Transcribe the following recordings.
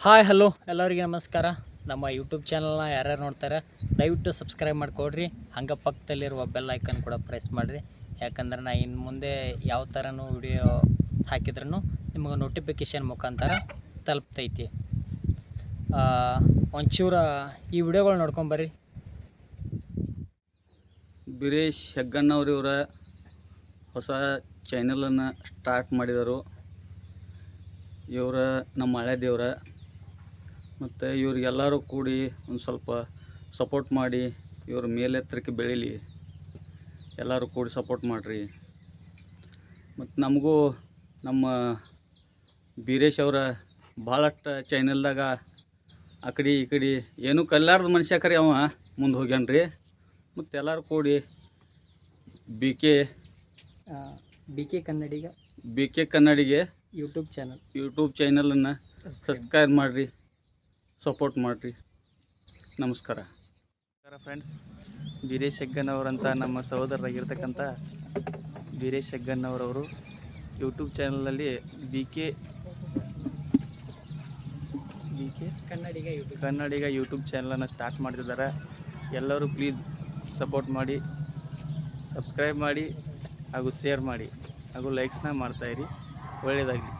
Hi hello ಎಲ್ಲರಿಗೆ ನಮಸ್ಕಾರ. ನಮ್ಮ ಯೂಟ್ಯೂಬ್ ಚಾನಲ್ನ ಯಾರ್ಯಾರು ನೋಡ್ತಾರೆ ದಯವಿಟ್ಟು ಸಬ್ಸ್ಕ್ರೈಬ್ ಮಾಡಿಕೊಡ್ರಿ. ಹಂಗೆ ಪಕ್ಕದಲ್ಲಿರುವ ಬೆಲ್ ಐಕನ್ ಕೂಡ ಪ್ರೆಸ್ ಮಾಡಿರಿ. ಯಾಕಂದ್ರೆ ನಾ ಇನ್ನು ಮುಂದೆ ಯಾವ ಥರನೂ ವಿಡಿಯೋ ಹಾಕಿದ್ರೂ ನಿಮಗೆ ನೋಟಿಫಿಕೇಷನ್ ಮುಖಾಂತರ ತಲುಪ್ತೈತಿ. ಒಂಚೂರು ಈ ವಿಡಿಯೋಗಳು ನೋಡ್ಕೊಂಬರ್ರಿ. ಬೀರೇಶ್ ಹೆಗ್ಗಣ್ಣವ್ರು ಇವರ ಹೊಸ ಚಾನಲನ್ನು ಸ್ಟಾರ್ಟ್ ಮಾಡಿದರು. ಇವರ ನಮ್ಮ ಹಳೆ ದೇವ್ರ ಮತ್ತು ಇವ್ರಿಗೆಲ್ಲರೂ ಕೂಡಿ ಒಂದು ಸ್ವಲ್ಪ ಸಪೋರ್ಟ್ ಮಾಡಿ ಇವ್ರ ಮೇಲೆತ್ತರಕ್ಕೆ ಬೆಳೀಲಿ. ಎಲ್ಲರೂ ಕೂಡಿ ಸಪೋರ್ಟ್ ಮಾಡಿರಿ. ಮತ್ತು ನಮಗೂ ನಮ್ಮ ಬೀರೇಶ್ ಅವರ ಭಾಳಷ್ಟು ಚಾನಲ್ದಾಗ ಆ ಕಡೆ ಈ ಕಡೆ ಏನೂ ಕಲ್ಲಾರ್ದ ಮನುಷ್ಯ ಕರೆ ಅವ ಮುಂದೆ ಹೋಗ್ಯಾನ್ರಿ. ಮತ್ತು ಎಲ್ಲರೂ ಕೂಡಿ ಬಿ ಕೆ ಕನ್ನಡಿಗೆ ಯೂಟ್ಯೂಬ್ ಚಾನಲನ್ನು ಸಬ್ಸ್ಕ್ರೈಬ್ ಮಾಡಿರಿ, ಸಪೋರ್ಟ್ ಮಾಡಿರಿ. ನಮಸ್ಕಾರ ಫ್ರೆಂಡ್ಸ್. ಬೀರೇಶ್ ಹೆಗ್ಗನ್ನವರಂತ ನಮ್ಮ ಸಹೋದರರಾಗಿರ್ತಕ್ಕಂಥ ಬೀರೇಶ್ ಹೆಗ್ಗನ್ನವರವರು ಯೂಟ್ಯೂಬ್ ಚಾನಲಲ್ಲಿ ಬಿ ಕೆ ಕನ್ನಡಿಗ ಯೂಟ್ಯೂಬ್ ಚಾನಲನ್ನು ಸ್ಟಾರ್ಟ್ ಮಾಡ್ತಿದ್ದಾರೆ. ಎಲ್ಲರೂ ಪ್ಲೀಸ್ ಸಪೋರ್ಟ್ ಮಾಡಿ, ಸಬ್ಸ್ಕ್ರೈಬ್ ಮಾಡಿ ಹಾಗೂ ಶೇರ್ ಮಾಡಿ ಹಾಗೂ ಲೈಕ್ಸ್ನ ಮಾಡ್ತಾಯಿರಿ. ಒಳ್ಳೆಯದಾಗಲಿ.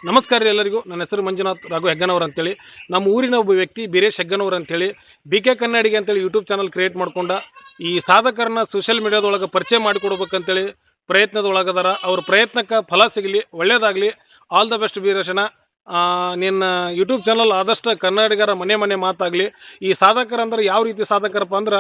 ನಮಸ್ಕಾರ ರೀ ಎಲ್ಲರಿಗೂ. ನನ್ನ ಹೆಸರು ಮಂಜುನಾಥ್ ರಾಘು ಹೆಗ್ಗನವ್ರು ಅಂತೇಳಿ. ನಮ್ಮ ಊರಿನ ಒಬ್ಬ ವ್ಯಕ್ತಿ ಬೀರೇಶ್ ಹೆಗ್ಗನವ್ರು ಅಂತೇಳಿ ಬಿ ಕೆ ಕನ್ನಡಿಗೆ ಅಂತೇಳಿ ಯೂಟ್ಯೂಬ್ ಚಾನಲ್ ಕ್ರಿಯೇಟ್ ಮಾಡ್ಕೊಂಡ ಈ ಸಾಧಕರನ್ನ ಸೋಷಿಯಲ್ ಮೀಡಿಯಾದೊಳಗೆ ಪರಿಚಯ ಮಾಡಿಕೊಡ್ಬೇಕಂತೇಳಿ ಪ್ರಯತ್ನದೊಳಗದಾರ. ಅವ್ರ ಪ್ರಯತ್ನಕ್ಕೆ ಫಲ ಸಿಗಲಿ, ಒಳ್ಳೆಯದಾಗಲಿ. ಆಲ್ ದ ಬೆಸ್ಟ್ ಬೀರೇಶನ. ನಿನ್ನ ಯೂಟ್ಯೂಬ್ ಚಾನಲ್ ಆದಷ್ಟು ಕನ್ನಡಿಗರ ಮನೆ ಮಾತಾಗಲಿ. ಈ ಸಾಧಕರಂದ್ರೆ ಯಾವ ರೀತಿ ಸಾಧಕರಪ್ಪ ಅಂದ್ರೆ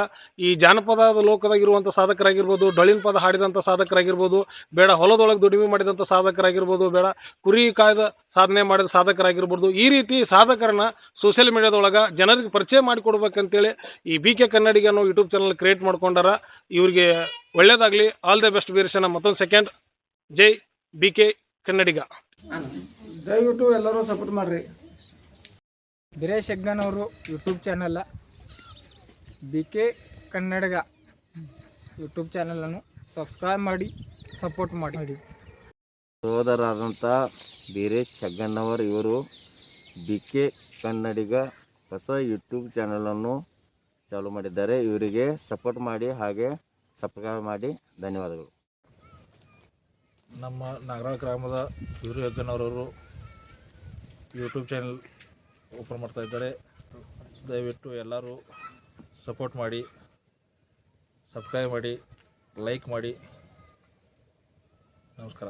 ಈ ಜಾನಪದ ಲೋಕದಾಗಿರುವಂಥ ಸಾಧಕರಾಗಿರ್ಬೋದು, ಡೊಳ್ಳಿನ ಪದ ಹಾಡಿದಂಥ ಸಾಧಕರಾಗಿರ್ಬೋದು, ಬೇಡ ಹೊಲದೊಳಗೆ ದುಡಿಮೆ ಮಾಡಿದಂಥ ಸಾಧಕರಾಗಿರ್ಬೋದು, ಬೇಡ ಕುರಿ ಕಾಯ್ದ ಸಾಧನೆ ಮಾಡಿದ ಸಾಧಕರಾಗಿರ್ಬೋದು. ಈ ರೀತಿ ಸಾಧಕರನ್ನ ಸೋಷಿಯಲ್ ಮೀಡಿಯಾದೊಳಗೆ ಜನರಿಗೆ ಪರಿಚಯ ಮಾಡಿಕೊಡ್ಬೇಕಂತೇಳಿ ಈ ಬಿ ಕೆ ಕನ್ನಡಿಗ ಅನ್ನೋ ಯೂಟ್ಯೂಬ್ ಚಾನಲ್ ಕ್ರಿಯೇಟ್ ಮಾಡ್ಕೊಂಡಾರ. ಇವ್ರಿಗೆ ಒಳ್ಳೆಯದಾಗಲಿ. ಆಲ್ ದ ಬೆಸ್ಟ್ ಬೀರೇಶನ. ಮತ್ತೊಂದು ಸೆಕೆಂಡ್ ಜೈ ಬಿ ಕೆ ಕನ್ನಡಿಗ. ದಯವಿಟ್ಟು ಎಲ್ಲರೂ ಸಪೋರ್ಟ್ ಮಾಡಿರಿ. ಬೀರೇಶ್ ಹೆಗ್ಗನವರು YouTube channel, B K Kannadiga YouTube ಚಾನಲನ್ನು ಸಬ್ಸ್ಕ್ರೈಬ್ ಮಾಡಿ, ಸಪೋರ್ಟ್ ಮಾಡಿ. ಸಹೋದರರಾದಂಥ ಬೀರೇಶ್ ಹೆಗ್ಗನ್ನವರು ಇವರು ಬಿ ಕೆ ಕನ್ನಡಿಗ ಹೊಸ ಯೂಟ್ಯೂಬ್ ಚಾನಲನ್ನು ಚಾಲೂ ಮಾಡಿದ್ದಾರೆ. ಇವರಿಗೆ ಸಪೋರ್ಟ್ ಮಾಡಿ ಹಾಗೆ ಸಬ್ಸ್ಕ್ರೈಬ್ ಮಾಡಿ. ಧನ್ಯವಾದಗಳು. ನಮ್ಮ ನಾಗರಾಳ ಗ್ರಾಮದ ಬೀರು ಹೆಗ್ಗನವರವರು ಯೂಟ್ಯೂಬ್ ಚಾನಲ್ ಓಪನ್ ಮಾಡ್ತಾ ಇದ್ದಾರೆ. ದಯವಿಟ್ಟು ಎಲ್ಲರೂ ಸಪೋರ್ಟ್ ಮಾಡಿ, ಸಬ್ಸ್ಕ್ರೈಬ್ ಮಾಡಿ, ಲೈಕ್ ಮಾಡಿ. ನಮಸ್ಕಾರ.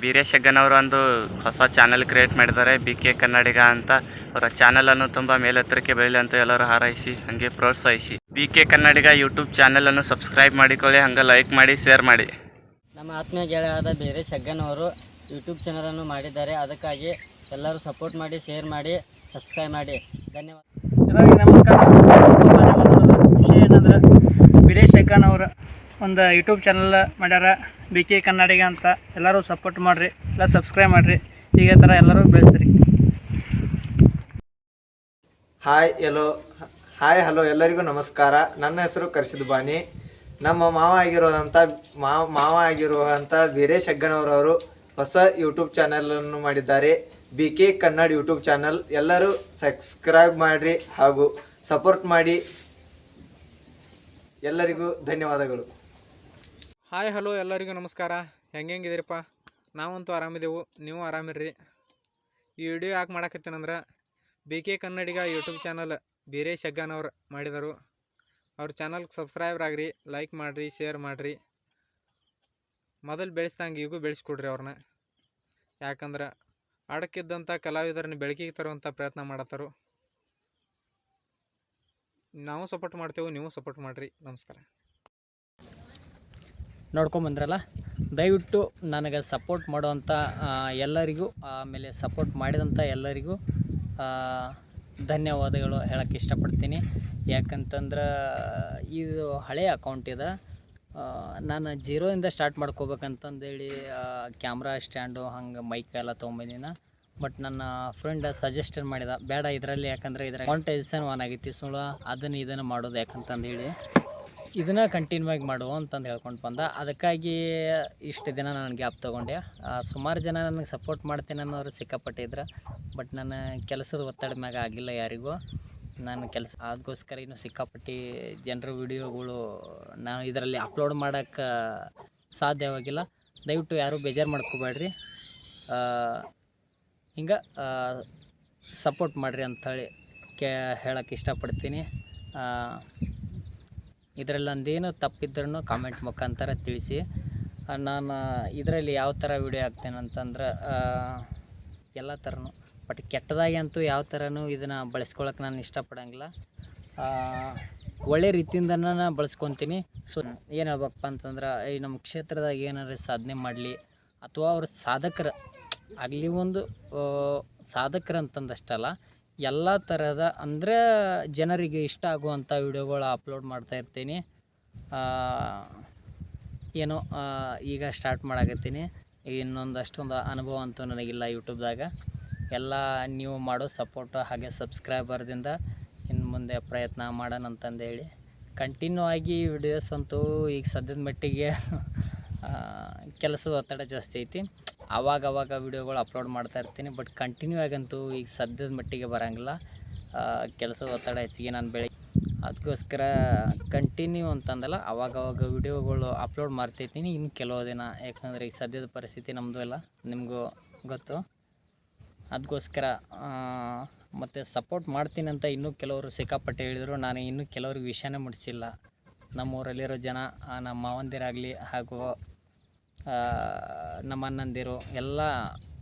ಬೀರೇಶ್ ಹೆಗ್ಗನವರು ಒಂದು ಹೊಸ ಚಾನಲ್ ಕ್ರಿಯೇಟ್ ಮಾಡಿದ್ದಾರೆ, ಬಿ ಕೆ ಕನ್ನಡಿಗ ಅಂತ. ಅವರ ಚಾನಲನ್ನು ತುಂಬ ಮೇಲೆತ್ತರಕ್ಕೆ ಬೆಳೀಲಿ ಅಂತ ಎಲ್ಲರೂ ಹಾರೈಸಿ ಹಾಗೆ ಪ್ರೋತ್ಸಾಹಿಸಿ. ಬಿ ಕೆ ಕನ್ನಡಿಗ ಯೂಟ್ಯೂಬ್ ಚಾನಲನ್ನು ಸಬ್ಸ್ಕ್ರೈಬ್ ಮಾಡಿಕೊಳ್ಳಿ, ಹಂಗೆ ಲೈಕ್ ಮಾಡಿ, ಶೇರ್ ಮಾಡಿ. ನಮ್ಮ ಆತ್ಮೀಯ ಗೆಳೆಯರಾದ ಬೀರೇಶ್ ಹೆಗ್ಗನವರು ಯೂಟ್ಯೂಬ್ ಚಾನಲನ್ನು ಮಾಡಿದ್ದಾರೆ. ಅದಕ್ಕಾಗಿ ಎಲ್ಲರೂ ಸಪೋರ್ಟ್ ಮಾಡಿ, ಶೇರ್ ಮಾಡಿ, ಸಬ್ಸ್ಕ್ರೈಬ್ ಮಾಡಿ. ಧನ್ಯವಾದ. ಎಲ್ಲರಿಗೂ ನಮಸ್ಕಾರ. ವಿಷಯ ಏನಂದ್ರೆ ಬೀರೇಶ್ ಹೆಗ್ಗನವರು ಒಂದು ಯೂಟ್ಯೂಬ್ ಚಾನಲ್ ಮಾಡ್ಯಾರ, ಬಿ ಕೆ ಕನ್ನಡಿಗ ಅಂತ. ಎಲ್ಲರೂ ಸಪೋರ್ಟ್ ಮಾಡಿರಿ, ಎಲ್ಲ ಸಬ್ಸ್ಕ್ರೈಬ್ ಮಾಡಿರಿ. ಹೀಗೆ ಥರ ಎಲ್ಲರೂ ಬೆಳೆಸ್ರಿ. ಹಾಯ್ ಹಲೋ ಎಲ್ಲರಿಗೂ ನಮಸ್ಕಾರ. ನನ್ನ ಹೆಸರು ಕರ್ಸಿದ್ ಬಾನಿ. ನಮ್ಮ ಮಾವ ಆಗಿರುವಂಥ ಬೀರೇಶ್ ಹೆಗ್ಗನವರವರು ಹೊಸ ಯೂಟ್ಯೂಬ್ ಚಾನಲನ್ನು ಮಾಡಿದ್ದಾರೆ, B K Kannada YouTube channel. ಎಲ್ಲರೂ ಸಬ್ಸ್ಕ್ರೈಬ್ ಮಾಡಿರಿ ಹಾಗೂ ಸಪೋರ್ಟ್ ಮಾಡಿ. ಎಲ್ಲರಿಗೂ ಧನ್ಯವಾದಗಳು. ಹಾಯ್ ಹಲೋ ಎಲ್ಲರಿಗೂ ನಮಸ್ಕಾರ. ಹೆಂಗಿದಿರಪ್ಪ? ನಾವಂತೂ ಆರಾಮಿದೆವು, ನೀವು ಆರಾಮಿರ್ರಿ. ಈ ವಿಡಿಯೋ ಯಾಕೆ ಮಾಡಕತ್ತೀನಂದ್ರೆ B K Kannadiga YouTube channel Beeresh ಹೆಗ್ಗನವ್ರು ಮಾಡಿದರು. ಅವ್ರ ಚಾನಲ್ಗೆ ಸಬ್ಸ್ಕ್ರೈಬರ್ ಆಗಿರಿ, ಲೈಕ್ ಮಾಡಿರಿ, ಶೇರ್ ಮಾಡಿರಿ. ಮೊದಲು ಬೆಳೆಸ್ದಂಗೆ ಈಗೂ ಬೆಳೆಸ್ಕೊಡ್ರಿ ಅವ್ರನ್ನ. ಯಾಕಂದ್ರೆ ಅಡಕ್ಕಿದ್ದಂಥ ಕಲಾವಿದರನ್ನ ಬೆಳಕಿಗೆ ತರುವಂಥ ಪ್ರಯತ್ನ ಮಾಡತ್ತಾರು. ನಾವು ಸಪೋರ್ಟ್ ಮಾಡ್ತೇವೆ, ನೀವು ಸಪೋರ್ಟ್ ಮಾಡಿರಿ. ನಮಸ್ಕಾರ. ನೋಡ್ಕೊಂಬಂದ್ರಲ್ಲ, ದಯವಿಟ್ಟು ನನಗೆ ಸಪೋರ್ಟ್ ಮಾಡುವಂಥ ಎಲ್ಲರಿಗೂ, ಆಮೇಲೆ ಸಪೋರ್ಟ್ ಮಾಡಿದಂಥ ಎಲ್ಲರಿಗೂ ಧನ್ಯವಾದಗಳು ಹೇಳೋಕ್ಕೆ ಇಷ್ಟಪಡ್ತೀನಿ. ಯಾಕಂತಂದ್ರೆ ಇದು ಹಳೆಯ ಅಕೌಂಟ್ ಇದೆ. ನಾನು ಜೀರೋಯಿಂದ ಸ್ಟಾರ್ಟ್ ಮಾಡ್ಕೋಬೇಕಂತಂದೇಳಿ ಕ್ಯಾಮ್ರಾ ಸ್ಟ್ಯಾಂಡು ಹಂಗೆ ಮೈಕ್ ಎಲ್ಲ ತೊಗೊಂಬಂದಿನ. ಬಟ್ ನನ್ನ ಫ್ರೆಂಡ್ ಸಜೆಸ್ಟನ್ ಮಾಡಿದ, ಬೇಡ ಇದರಲ್ಲಿ, ಯಾಕಂದರೆ ಇದರ ಮಾನಿಟೈಸೇಷನ್ ಆನ್ ಆಗೈತಿ, ಸುಳ್ಳು ಇದನ್ನು ಮಾಡೋದು ಯಾಕಂತಂದೇಳಿ ಇದನ್ನು ಕಂಟಿನ್ಯೂ ಆಗಿ ಮಾಡು ಅಂತಂದು ಹೇಳ್ಕೊಂಡು ಬಂದ. ಅದಕ್ಕಾಗಿ ಇಷ್ಟು ದಿನ ನಾನು ಗ್ಯಾಪ್ ತೊಗೊಂಡೆ. ಸುಮಾರು ಜನ ನನಗೆ ಸಪೋರ್ಟ್ ಮಾಡ್ತೀನಿ ಅನ್ನೋರು ಸಿಕ್ಕಾಪಟ್ಟಿದ್ರು. ಬಟ್ ನನ್ನ ಕೆಲಸದ ಒತ್ತಡ ಮ್ಯಾಗ ಆಗಿಲ್ಲ ಯಾರಿಗೂ. ನಾನು ಕೆಲಸ ಅದಕ್ಕೋಸ್ಕರ ಇನ್ನೂ ಸಿಕ್ಕಾಪಟ್ಟಿ ಜನರ ವಿಡಿಯೋಗಳು ನಾನು ಇದರಲ್ಲಿ ಅಪ್ಲೋಡ್ ಮಾಡೋಕ್ಕೆ ಸಾಧ್ಯವಾಗಿಲ್ಲ. ದಯವಿಟ್ಟು ಯಾರೂ ಬೇಜಾರು ಮಾಡ್ಕೋಬೇಡ್ರಿ. ಹಿಂಗೆ ಸಪೋರ್ಟ್ ಮಾಡಿರಿ ಅಂಥೇಳಿ ಹೇಳೋಕ್ಕೆ ಇಷ್ಟಪಡ್ತೀನಿ. ಇದರಲ್ಲಿ ನಂದೇನು ತಪ್ಪಿದ್ರೂ ಕಾಮೆಂಟ್ ಮುಖಾಂತರ ತಿಳಿಸಿ. ನಾನು ಇದರಲ್ಲಿ ಯಾವ ಥರ ವಿಡಿಯೋ ಹಾಕ್ತೇನೆ ಅಂತಂದ್ರೆ ಎಲ್ಲ ಥರನೂ, ಬಟ್ ಕೆಟ್ಟದಾಗಿ ಅಂತೂ ಯಾವ ಥರನೂ ಇದನ್ನು ಬಳಸ್ಕೊಳಕ್ಕೆ ನಾನು ಇಷ್ಟಪಡೋಂಗಿಲ್ಲ. ಒಳ್ಳೆ ರೀತಿಯಿಂದ ನಾನು ಬಳಸ್ಕೊತೀನಿ. ಸೊ ಏನು ಹೇಳ್ಬೇಕಪ್ಪ ಅಂತಂದ್ರೆ ಈ ನಮ್ಮ ಕ್ಷೇತ್ರದಾಗ ಏನಾದ್ರು ಸಾಧನೆ ಮಾಡಲಿ ಅಥವಾ ಅವ್ರ ಸಾಧಕರು ಆಗಲಿ, ಒಂದು ಸಾಧಕರು ಅಂತಂದಷ್ಟಲ್ಲ, ಎಲ್ಲ ಥರದ ಅಂದರೆ ಜನರಿಗೆ ಇಷ್ಟ ಆಗುವಂಥ ವಿಡಿಯೋಗಳು ಅಪ್ಲೋಡ್ ಮಾಡ್ತಾಯಿರ್ತೀನಿ. ಏನೋ ಈಗ ಸ್ಟಾರ್ಟ್ ಮಾಡಾಕತ್ತೀನಿ. ಅಷ್ಟೊಂದು ಅನುಭವ ಅಂತೂ ನನಗಿಲ್ಲ ಯೂಟ್ಯೂಬ್ದಾಗ. ಎಲ್ಲ ನೀವು ಮಾಡೋ ಸಪೋರ್ಟು ಹಾಗೆ ಸಬ್ಸ್ಕ್ರೈಬರ್ದಿಂದ ಇನ್ನು ಮುಂದೆ ಪ್ರಯತ್ನ ಮಾಡೋಣ ಅಂತಂದೇಳಿ ಕಂಟಿನ್ಯೂ ಆಗಿ ವಿಡಿಯೋಸ್ ಅಂತೂ ಈಗ ಸದ್ಯದ ಮಟ್ಟಿಗೆ ಕೆಲಸದ ಒತ್ತಡ ಜಾಸ್ತಿ ಐತಿ. ಆವಾಗ ವಿಡಿಯೋಗಳು ಅಪ್ಲೋಡ್ ಮಾಡ್ತಾಯಿರ್ತೀನಿ. ಬಟ್ ಕಂಟಿನ್ಯೂ ಆಗಂತೂ ಈಗ ಸದ್ಯದ ಮಟ್ಟಿಗೆ ಬರೋಂಗಿಲ್ಲ. ಕೆಲಸದ ಒತ್ತಡ ಹೆಚ್ಚಿಗೆ ನಾನು ಅದಕ್ಕೋಸ್ಕರ ಕಂಟಿನ್ಯೂ ಅಂತಂದಲ್ಲ, ಆವಾಗವಾಗ ವಿಡಿಯೋಗಳು ಅಪ್ಲೋಡ್ ಮಾಡ್ತಿರ್ತೀನಿ ಇನ್ನು ಕೆಲವು ದಿನ. ಯಾಕಂದರೆ ಈಗ ಸದ್ಯದ ಪರಿಸ್ಥಿತಿ ನಮ್ಮದು ಎಲ್ಲ ನಿಮಗೂ ಗೊತ್ತು. ಅದಕ್ಕೋಸ್ಕರ ಮತ್ತು ಸಪೋರ್ಟ್ ಮಾಡ್ತೀನಿ ಅಂತ ಇನ್ನೂ ಕೆಲವರು ಸಿಕ್ಕಾಪಟ್ಟೆ ಹೇಳಿದರು. ನಾನು ಇನ್ನೂ ಕೆಲವ್ರಿಗೆ ವಿಷಯನೇ ಮುಟ್ಟಿಸಿಲ್ಲ. ನಮ್ಮೂರಲ್ಲಿರೋ ಜನ, ನಮ್ಮ ಮಾವಂದಿರಾಗಲಿ ಹಾಗೂ ನಮ್ಮ ಅಣ್ಣಂದಿರು ಎಲ್ಲ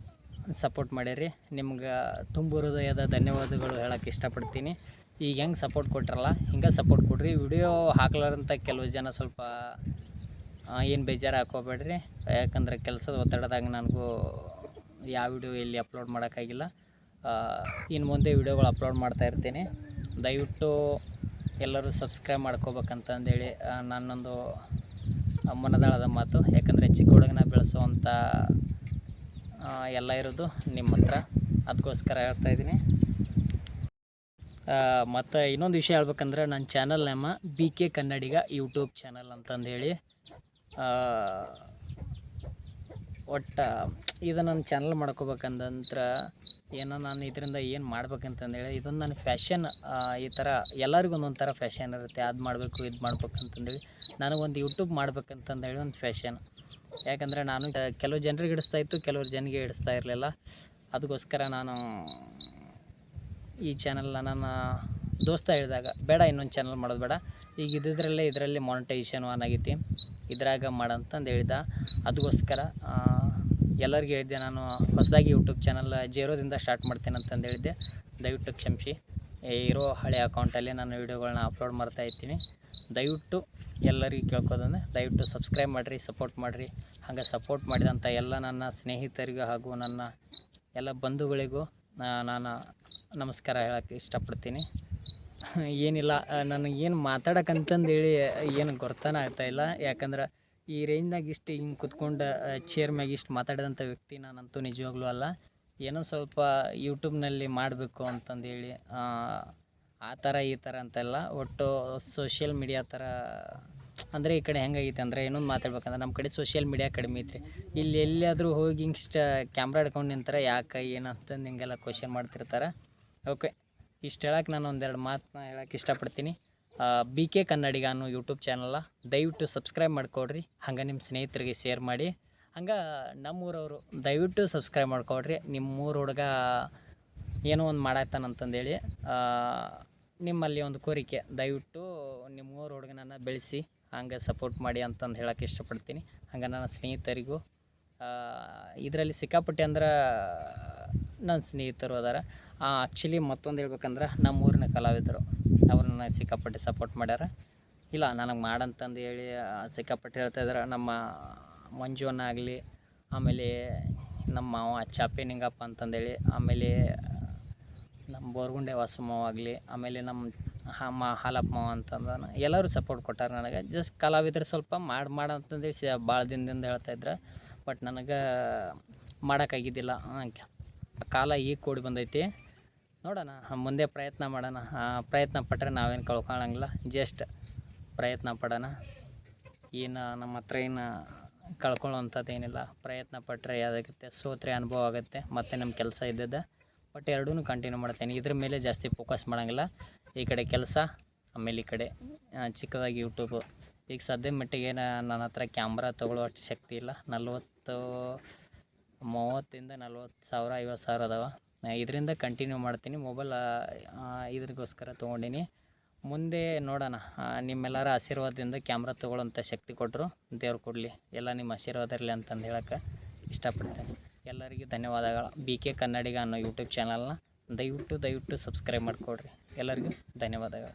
ಸಪೋರ್ಟ್ ಮಾಡ್ಯಾರಿ. ನಿಮ್ಗೆ ತುಂಬ ಹೃದಯದ ಧನ್ಯವಾದಗಳು ಹೇಳೋಕ್ಕೆ ಇಷ್ಟಪಡ್ತೀನಿ. ಈಗ ಹೆಂಗೆ ಸಪೋರ್ಟ್ ಕೊಟ್ರಲ್ಲ ಹಿಂಗೆ ಸಪೋರ್ಟ್ ಕೊಡ್ರಿ. ವಿಡಿಯೋ ಹಾಕ್ಲಾರಂತ ಕೆಲವು ಜನ ಸ್ವಲ್ಪ ಏನು ಬೇಜಾರು ಹಾಕೋಬೇಡ್ರಿ. ಯಾಕಂದರೆ ಕೆಲಸದ ಒತ್ತಡದಾಗ ನನಗೂ ಯಾವ ವಿಡಿಯೋ ಎಲ್ಲಿ ಅಪ್ಲೋಡ್ ಮಾಡೋಕ್ಕಾಗಿಲ್ಲ. ಇನ್ನು ಮುಂದೆ ವಿಡಿಯೋಗಳು ಅಪ್ಲೋಡ್ ಮಾಡ್ತಾಯಿರ್ತೀನಿ. ದಯವಿಟ್ಟು ಎಲ್ಲರೂ ಸಬ್ಸ್ಕ್ರೈಬ್ ಮಾಡ್ಕೋಬೇಕಂತಂದೇಳಿ ನನ್ನೊಂದು ಮನದಾಳದ ಮಾತು. ಯಾಕಂದರೆ ಚಿಕ್ಕ ಹುಡುಗನ ಬೆಳೆಸೋವಂಥ ಎಲ್ಲ ಇರೋದು ನಿಮ್ಮ ಹತ್ರ. ಅದಕ್ಕೋಸ್ಕರ ಹೇಳ್ತಾಯಿದ್ದೀನಿ. ಮತ್ತು ಇನ್ನೊಂದು ವಿಷಯ ಹೇಳ್ಬೇಕಂದ್ರೆ ನನ್ನ ಚಾನಲ್ ನೇಮ BK ಕನ್ನಡಿಗ ಯೂಟ್ಯೂಬ್ ಚಾನಲ್ ಅಂತಂದೇಳಿ. ಒಟ್ಟು ಇದು ನನ್ನ ಚಾನಲ್ ಮಾಡ್ಕೋಬೇಕಂದಂತ್ರ ಏನೋ ನಾನು ಇದರಿಂದ ಏನು ಮಾಡ್ಬೇಕಂತಂದೇಳಿ, ಇದೊಂದು ನನ್ನ ಫ್ಯಾಷನ್. ಈ ಥರ ಎಲ್ಲರಿಗೂ ಒಂದೊಂದು ಥರ ಫ್ಯಾಷನ್ ಇರುತ್ತೆ. ಅದು ಮಾಡಬೇಕು ಇದು ಮಾಡ್ಬೇಕು ಅಂತಂದೇಳಿ ನನಗೊಂದು ಯೂಟ್ಯೂಬ್ ಮಾಡ್ಬೇಕಂತಂದೇಳಿ ಒಂದು ಫ್ಯಾಷನ್. ಯಾಕಂದರೆ ನಾನು ಕೆಲವು ಜನರಿಗೆ ಹಿಡಿಸ್ತಾಯಿತ್ತು, ಕೆಲವ್ರು ಜನರಿಗೆ ಹಿಡಿಸ್ತಾ ಇರಲಿಲ್ಲ. ಅದಕ್ಕೋಸ್ಕರ ನಾನು ಈ ಚಾನಲ್ನ ನನ್ನ ದೋಸ್ತ ಹೇಳಿದಾಗ ಬೇಡ ಇನ್ನೊಂದು ಚಾನಲ್ ಮಾಡೋದು ಬೇಡ, ಈಗ ಇದರಲ್ಲಿ ಮಾನಿಟೈಸೇಷನ್ ಆನ್ ಆಗೈತಿ, ಇದ್ರಾಗ ಮಾಡಂತಂದು ಹೇಳಿದ. ಅದಕ್ಕೋಸ್ಕರ ಎಲ್ಲರಿಗೂ ಹೇಳಿದ್ದೆ, ನಾನು ಹೊಸದಾಗಿ ಯೂಟ್ಯೂಬ್ ಚಾನಲ್ ಜೀರೋದಿಂದ ಸ್ಟಾರ್ಟ್ ಮಾಡ್ತೇನೆ ಅಂತಂದು ಹೇಳಿದ್ದೆ. ದಯವಿಟ್ಟು ಕ್ಷಮಿಸಿ. ಇರೋ ಹಳೆ ಅಕೌಂಟಲ್ಲಿ ನಾನು ವೀಡಿಯೋಗಳನ್ನ ಅಪ್ಲೋಡ್ ಮಾಡ್ತಾಯಿರ್ತೀನಿ. ದಯವಿಟ್ಟು ಎಲ್ಲರಿಗೂ ಕೇಳ್ಕೋದಂದ್ರೆ ದಯವಿಟ್ಟು ಸಬ್ಸ್ಕ್ರೈಬ್ ಮಾಡಿರಿ, ಸಪೋರ್ಟ್ ಮಾಡಿರಿ. ಹಾಗೆ ಸಪೋರ್ಟ್ ಮಾಡಿದಂಥ ಎಲ್ಲ ನನ್ನ ಸ್ನೇಹಿತರಿಗೂ ಹಾಗೂ ನನ್ನ ಎಲ್ಲ ಬಂಧುಗಳಿಗೂ ನಾನು ನಮಸ್ಕಾರ ಹೇಳೋಕ್ಕೆ ಇಷ್ಟಪಡ್ತೀನಿ. ಏನಿಲ್ಲ, ನನಗೇನು ಮಾತಾಡೋಕ್ಕಂತಂದೇಳಿ ಏನು ಗೊತ್ತಾನ ಆಗ್ತಾಯಿಲ್ಲ. ಯಾಕಂದ್ರೆ ಈ ರೇಂಜ್ನಾಗ ಇಷ್ಟು ಹಿಂಗೆ ಕುತ್ಕೊಂಡು ಚೇರ್ ಮ್ಯಾಗ ಇಷ್ಟು ಮಾತಾಡಿದಂಥ ವ್ಯಕ್ತಿ ನಾನಂತೂ ನಿಜವಾಗ್ಲೂ ಅಲ್ಲ. ಏನೋ ಸ್ವಲ್ಪ ಯೂಟ್ಯೂಬ್ನಲ್ಲಿ ಮಾಡಬೇಕು ಅಂತಂದೇಳಿ ಆ ಥರ ಈ ಥರ ಅಂತೆಲ್ಲ, ಒಟ್ಟು ಸೋಷಿಯಲ್ ಮೀಡಿಯಾ ಥರ ಅಂದರೆ ಈ ಕಡೆ ಹೆಂಗಾಗೈತೆ ಅಂದರೆ, ಇನ್ನೊಂದು ಮಾತಾಡ್ಬೇಕಂದ್ರೆ ನಮ್ಮ ಕಡೆ ಸೋಷಿಯಲ್ ಮೀಡಿಯಾ ಕಡಿಮೆ ಐತ್ರಿ. ಇಲ್ಲಿ ಎಲ್ಲಿಯಾದರೂ ಹೋಗಿ ಹಿಂಗೆ ಕ್ಯಾಮ್ರಾ ಹಿಡ್ಕೊಂಡು ನಿಂತಾರೆ, ಯಾಕೆ ಏನಂತಂದು ಹಿಂಗೆಲ್ಲ ಕ್ವಶನ್ ಮಾಡ್ತಿರ್ತಾರೆ. ಓಕೆ, ಇಷ್ಟು ಹೇಳಕ್ಕೆ ನಾನು ಒಂದೆರಡು ಮಾತನ್ನ ಹೇಳೋಕ್ಕೆ ಇಷ್ಟಪಡ್ತೀನಿ. BK ಕನ್ನಡಿಗ ಅನ್ನೋ ಯೂಟ್ಯೂಬ್ ಚಾನಲ್ನ ದಯವಿಟ್ಟು ಸಬ್ಸ್ಕ್ರೈಬ್ ಮಾಡಿಕೊಡ್ರಿ. ಹಂಗೆ ನಿಮ್ಮ ಸ್ನೇಹಿತರಿಗೆ ಶೇರ್ ಮಾಡಿ. ಹಂಗೆ ನಮ್ಮೂರವರು ದಯವಿಟ್ಟು ಸಬ್ಸ್ಕ್ರೈಬ್ ಮಾಡ್ಕೊಡ್ರಿ. ನಿಮ್ಮೂರು ಹುಡುಗ ಏನೋ ಒಂದು ಮಾಡಾಕ್ತಾನಂತಂದೇಳಿ ನಿಮ್ಮಲ್ಲಿ ಒಂದು ಕೋರಿಕೆ, ದಯವಿಟ್ಟು ನಿಮ್ಮೂರು ಹುಡುಗನನ್ನು ಬೆಳೆಸಿ ಹಂಗೆ ಸಪೋರ್ಟ್ ಮಾಡಿ ಅಂತಂದು ಹೇಳೋಕ್ಕೆ ಇಷ್ಟಪಡ್ತೀನಿ. ಹಂಗೆ ನನ್ನ ಸ್ನೇಹಿತರಿಗೂ ಇದರಲ್ಲಿ ಸಿಕ್ಕಾಪಟ್ಟೆ ಅಂದ್ರೆ ನನ್ನ ಸ್ನೇಹಿತರು ಅದಾರ. ಆ್ಯಕ್ಚುಲಿ ಮತ್ತೊಂದು ಹೇಳ್ಬೇಕಂದ್ರೆ ನಮ್ಮೂರಿನ ಕಲಾವಿದರು ಅವ್ರು ನನಗೆ ಸಿಕ್ಕಾಪಟ್ಟೆ ಸಪೋರ್ಟ್ ಮಾಡ್ಯಾರ. ಇಲ್ಲ ನನಗೆ ಮಾಡಂತಂದು ಹೇಳಿ ಸಿಕ್ಕಾಪಟ್ಟೆ ಹೇಳ್ತಾಯಿದ್ದಾರೆ. ನಮ್ಮ ಮಂಜುವನ್ನ ಆಗಲಿ, ಆಮೇಲೆ ನಮ್ಮ ಮಾವ ಚಾಪೆ ನಿಂಗಪ್ಪ ಅಂತಂದೇಳಿ, ಆಮೇಲೆ ನಮ್ಮ ಬೋರ್ಗುಂಡೆ ವಾಸಮ್ಮವ ಆಗಲಿ, ಆಮೇಲೆ ನಮ್ಮ ಹಾಲಪ್ಪ ಮಾವ ಅಂತಂದ ಎಲ್ಲರೂ ಸಪೋರ್ಟ್ ಕೊಟ್ಟಾರೆ ನನಗೆ. ಜಸ್ಟ್ ಕಲಾವಿದರು ಸ್ವಲ್ಪ ಮಾಡಂತಂದೇಳಿ ಭಾಳ ದಿನದಿಂದ ಹೇಳ್ತಾಯಿದ್ರು. ಬಟ್ ನನಗೆ ಮಾಡೋಕ್ಕಾಗಿದ್ದಿಲ್ಲ. ಕಾಲ ಈಗ ಕೂಡಿ ಬಂದೈತಿ. ನೋಡೋಣ, ಮುಂದೆ ಪ್ರಯತ್ನ ಮಾಡೋಣ. ಪ್ರಯತ್ನ ಪಟ್ಟರೆ ನಾವೇನು ಕಳ್ಕೊಳ್ಳಂಗಿಲ್ಲ. ಜಸ್ಟ್ ಪ್ರಯತ್ನ ಪಡೋಣ. ಏನು ನಮ್ಮ ಹತ್ರ ಏನು ಕಳ್ಕೊಳ್ಳೋವಂಥದ್ದು ಏನಿಲ್ಲ. ಪ್ರಯತ್ನ ಪಟ್ಟರೆ ಯಾವುದಾಗುತ್ತೆ, ಸೋತ್ರೆ ಅನುಭವ ಆಗುತ್ತೆ, ಮತ್ತು ನಮ್ಮ ಕೆಲಸ ಇದ್ದದ್ದು. ಬಟ್ ಎರಡೂ ಕಂಟಿನ್ಯೂ ಮಾಡ್ತೇನೆ. ಇದ್ರ ಮೇಲೆ ಜಾಸ್ತಿ ಫೋಕಸ್ ಮಾಡೋಂಗಿಲ್ಲ. ಈ ಕಡೆ ಕೆಲಸ, ಆಮೇಲೆ ಈ ಕಡೆ ಚಿಕ್ಕದಾಗಿ ಯೂಟ್ಯೂಬು. ಈಗ ಸದ್ಯ ಮಟ್ಟಿಗೆ ನನ್ನ ಹತ್ರ ಕ್ಯಾಮ್ರಾ ತೊಗೊಳ್ಳೋಷ್ಟು ಶಕ್ತಿ ಇಲ್ಲ. 30,000 40,000 50,000 ಅದಾವೆ. ಇದರಿಂದ ಕಂಟಿನ್ಯೂ ಮಾಡ್ತೀನಿ. ಮೊಬೈಲ್ ಇದ್ರಿಗೋಸ್ಕರ ತೊಗೊಂಡಿನಿ. ಮುಂದೆ ನೋಡೋಣ. ನಿಮ್ಮೆಲ್ಲರ ಆಶೀರ್ವಾದದಿಂದ ಕ್ಯಾಮ್ರಾ ತೊಗೊಳ್ಳೋಂಥ ಶಕ್ತಿ ಕೊಟ್ಟರು ದೇವ್ರು ಕೊಡಲಿ. ಎಲ್ಲ ನಿಮ್ಮ ಆಶೀರ್ವಾದ ಇರಲಿ ಅಂತಂದು ಹೇಳೋಕ್ಕೆ ಇಷ್ಟಪಡ್ತೇನೆ. ಎಲ್ಲರಿಗೂ ಧನ್ಯವಾದಗಳು. BK ಕನ್ನಡಿಗ ಅನ್ನೋ ಯೂಟ್ಯೂಬ್ ಚಾನಲ್ನ ದಯವಿಟ್ಟು ಸಬ್ಸ್ಕ್ರೈಬ್ ಮಾಡಿಕೊಡ್ರಿ. ಎಲ್ಲರಿಗೂ ಧನ್ಯವಾದಗಳು.